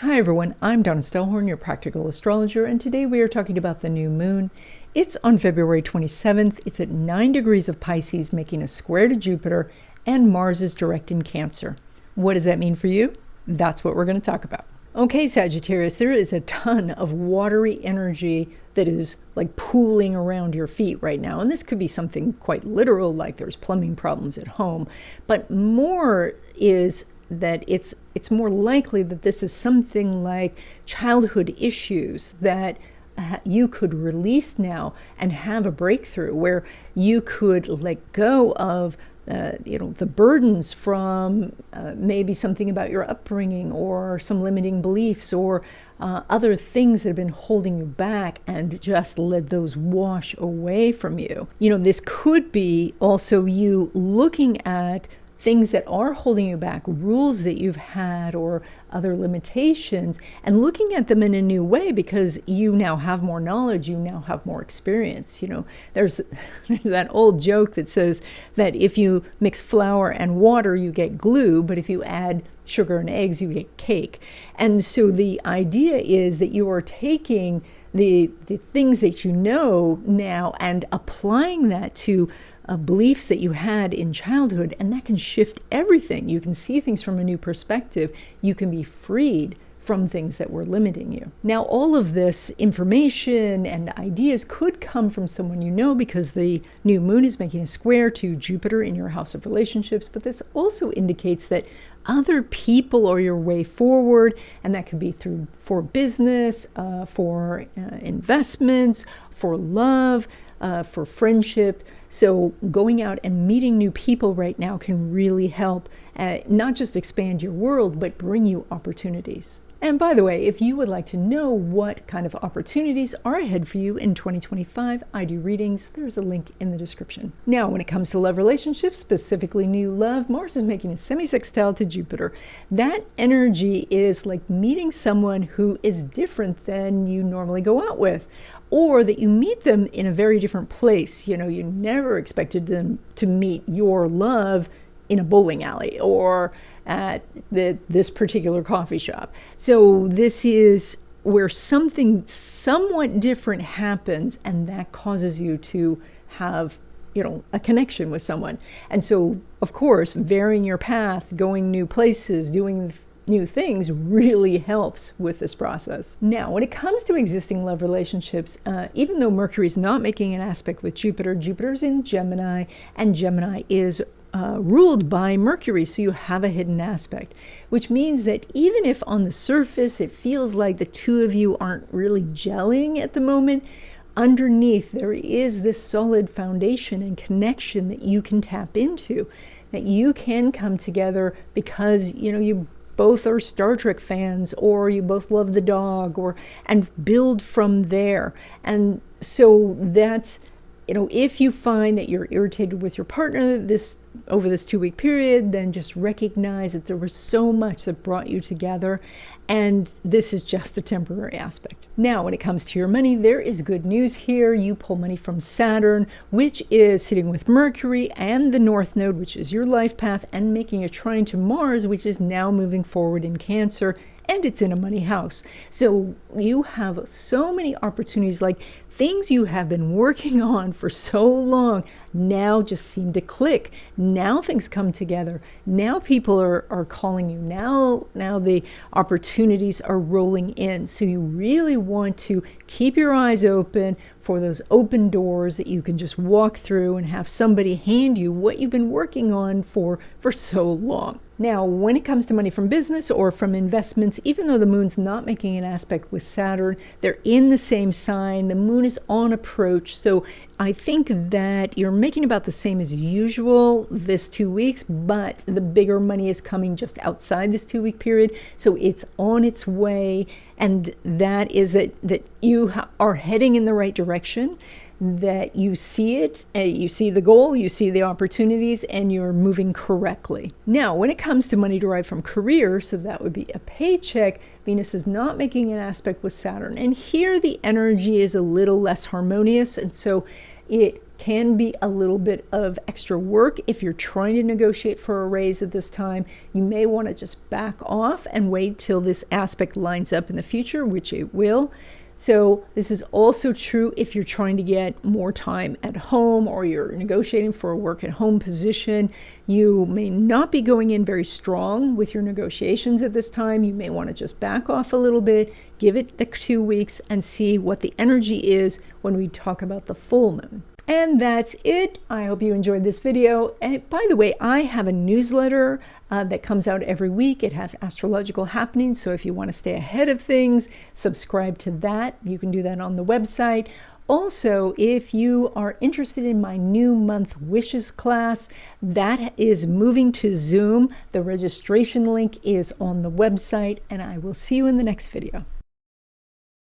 Hi everyone, I'm Donna Stellhorn, your practical astrologer, and today we are talking about the new moon. It's on February 27th. It's at 9 degrees of Pisces, making a square to Jupiter, and Mars is direct in Cancer. What does that mean for you? That's what we're going to talk about. Okay, Sagittarius, there is a ton of watery energy that is like pooling around your feet right now. And this could be something quite literal, like there's plumbing problems at home, but more is that it's more likely that this is something like childhood issues that you could release now and have a breakthrough where you could let go of the burdens from maybe something about your upbringing or some limiting beliefs or other things that have been holding you back, and just let those wash away from you. This could be also you looking at things that are holding you back, rules that you've had or other limitations, and looking at them in a new way because you now have more knowledge, you now have more experience. There's that old joke that says that if you mix flour and water, you get glue, but if you add sugar and eggs, you get cake. And so the idea is that you are taking the things that you know now and applying that to beliefs that you had in childhood, and that can shift everything. You can see things from a new perspective. You can be freed from things that were limiting you. Now, all of this information and ideas could come from someone you know, because the new moon is making a square to Jupiter in your house of relationships, but this also indicates that other people are your way forward, and that could be for business, for investments, for love, for friendship. So going out and meeting new people right now can really help not just expand your world, but bring you opportunities. And by the way, if you would like to know what kind of opportunities are ahead for you in 2025, I do readings. There's a link in the description. Now, when it comes to love relationships, specifically new love, Mars is making a semi-sextile to Jupiter. That energy is like meeting someone who is different than you normally go out with, or that you meet them in a very different place. You never expected them to meet your love in a bowling alley or at this particular coffee shop. So this is where something somewhat different happens, and that causes you to have a connection with someone. And so, of course, varying your path, going new places, doing new things really helps with this process. Now, when it comes to existing love relationships, even though Mercury is not making an aspect with Jupiter, Jupiter's in Gemini, and Gemini is ruled by Mercury, so you have a hidden aspect, which means that even if on the surface it feels like the two of you aren't really gelling at the moment, underneath there is this solid foundation and connection that you can tap into, that you can come together because you both are Star Trek fans, or you both love the dog, and build from there. And so that's, if you find that you're irritated with your partner over this 2-week period, then just recognize that there was so much that brought you together, and this is just a temporary aspect. Now, when it comes to your money, there is good news here. You pull money from Saturn, which is sitting with Mercury and the North Node, which is your life path, and making a trine to Mars, which is now moving forward in Cancer, and it's in a money house. So you have so many opportunities, like things you have been working on for so long now just seem to click. Now things come together. Now people are calling you. Now the opportunities are rolling in. So you really want to keep your eyes open for those open doors that you can just walk through and have somebody hand you what you've been working on for so long. Now, when it comes to money from business or from investments, even though the moon's not making an aspect with Saturn, they're in the same sign. The moon is on approach. So I think that you're making about the same as usual this 2 weeks, but the bigger money is coming just outside this 2-week period. So it's on its way. And that is that you are heading in the right direction, that you see it, you see the goal, you see the opportunities, and you're moving correctly. Now, when it comes to money derived from career, so that would be a paycheck, Venus is not making an aspect with Saturn. And here the energy is a little less harmonious, and so it can be a little bit of extra work if you're trying to negotiate for a raise at this time. You may want to just back off and wait till this aspect lines up in the future, which it will. So this is also true if you're trying to get more time at home or you're negotiating for a work at home position. You may not be going in very strong with your negotiations at this time. You may want to just back off a little bit, give it the 2 weeks, and see what the energy is when we talk about the full moon. And that's it. I hope you enjoyed this video. And by the way, I have a newsletter that comes out every week. It has astrological happenings. So if you want to stay ahead of things, subscribe to that. You can do that on the website. Also, if you are interested in my new month wishes class, that is moving to Zoom. The registration link is on the website, and I will see you in the next video.